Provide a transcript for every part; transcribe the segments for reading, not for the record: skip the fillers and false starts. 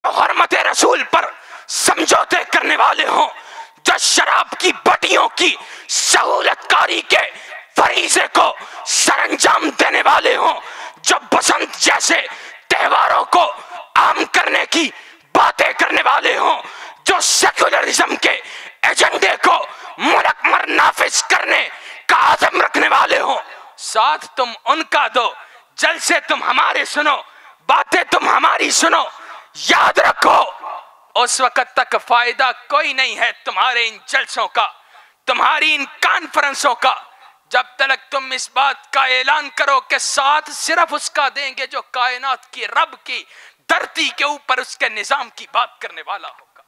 जो हरमत रसूल पर समझौते करने वाले हों, जो शराब की बटियों की सहूलतकारी के फरीजे को सरंजाम देने वाले हों, जो बसंत जैसे त्योहारों को आम करने की बातें करने वाले हों, जो सेक्युलरिज्म के एजेंडे को मुल्क में नाफिज करने का आज़म रखने वाले हों, साथ तुम उनका दो, जलसे तुम हमारे सुनो, बातें तुम हमारी सुनो। याद रखो उस वक्त तक फायदा कोई नहीं है तुम्हारे इन जलसों का, तुम्हारी इन कॉन्फ्रेंसों का, जब तक तुम इस बात का ऐलान करो कि साथ सिर्फ उसका देंगे जो कायनात की रब की धरती के ऊपर उसके निजाम की बात करने वाला होगा।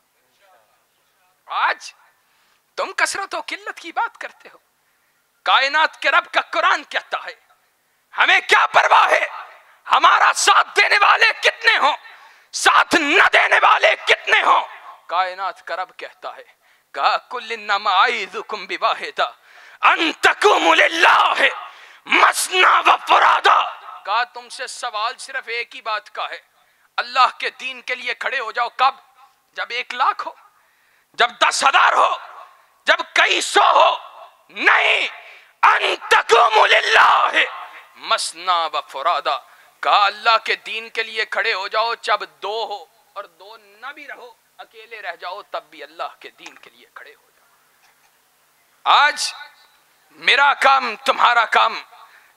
आज तुम कसरत और किल्लत की बात करते हो, कायनात के रब का कुरान कहता है हमें क्या परवाह है हमारा साथ देने वाले कितने हों, साथ न देने वाले कितने हों। कायनात का रब कहता है का कुल्लिन्नमा आइज़ुकुम बिवाहिदा अन तकुमु लिल्लाह मसना व फुरादा। का तुमसे सवाल सिर्फ एक ही बात का है, अल्लाह के दीन के लिए खड़े हो जाओ। कब? जब 1 लाख हो, जब 10,000 हो, जब कई सौ हो। नहीं, अन तकुमु लिल्लाह मसना व फुरादा। कहा अल्लाह के दीन के लिए खड़े हो जाओ जब 2 हो, और 2 न भी रहो, अकेले रह जाओ तब भी अल्लाह के दीन के लिए खड़े हो जाओ। आज मेरा काम, तुम्हारा काम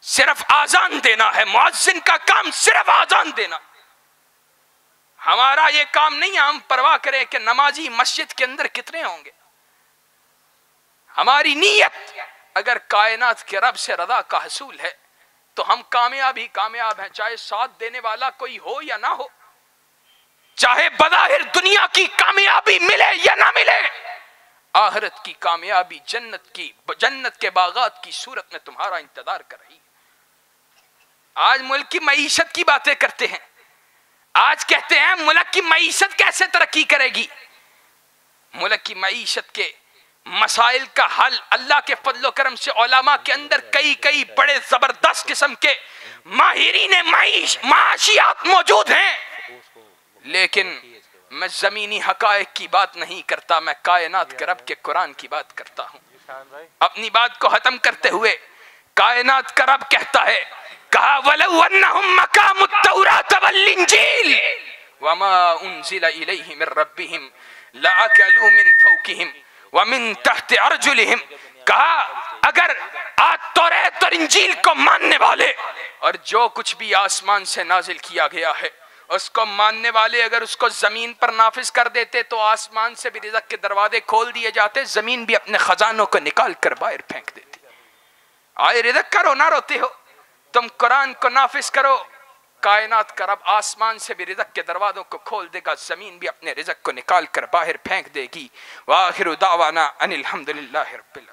सिर्फ आजान देना है, मुअज्जिन का काम सिर्फ आजान देना। हमारा ये काम नहीं है हम परवाह करें कि नमाजी मस्जिद के अंदर कितने होंगे। हमारी नीयत अगर कायनात के रब से रज़ा का हसूल है तो हम कामयाब ही कामयाब हैं, चाहे साथ देने वाला कोई हो या ना हो, चाहे बज़ाहिर दुनिया की कामयाबी मिले या ना मिले। आखिरत की कामयाबी जन्नत के बागात की सूरत में तुम्हारा इंतजार कर रही। आज मुल्क की मईशत की बातें करते हैं, आज कहते हैं मुल्क की मईशत कैसे तरक्की करेगी। मुल्क की मईशत के मसाइल का हल अल्लाह के फजल करम से उलमा के अंदर कई बड़े जबरदस्त किस्म के माहिरीन माशियात मौजूद हैं, लेकिन मैं जमीनी हकायक की बात नहीं करता, मैं कायनात के रब के कुरान की बात करता हूँ। अपनी बात को खत्म करते हुए कायनात का रब कहता है कहा वलौ अन्नहुम मकामुत तौरात वल इंजील वमा उनजिला इलैहिम मिर रब्बिहिम लअकलू मिन फौकिहिम वमिन तहत अर्जुलिहिम। कहा अगर आज तौरात और इंजील को मानने वाले और जो कुछ भी आसमान से नाजिल किया गया है उसको मानने वाले अगर उसको जमीन पर नाफिज कर देते तो आसमान से भी रिज़्क़ के दरवाजे खोल दिए जाते, जमीन भी अपने खजानों को निकाल कर बाहर फेंक देती। आए रिज़्क़ का रोना रोते हो, तुम कुरान को नाफिज करो, कायनात का रब आसमान से भी रिज़्क़ के दरवाजों को खोल देगा, जमीन भी अपने रिज़्क़ को निकाल कर बाहर फेंक देगी। वाखिरु दावाना अनिल हम्दुलिल्लाहि रब्बिल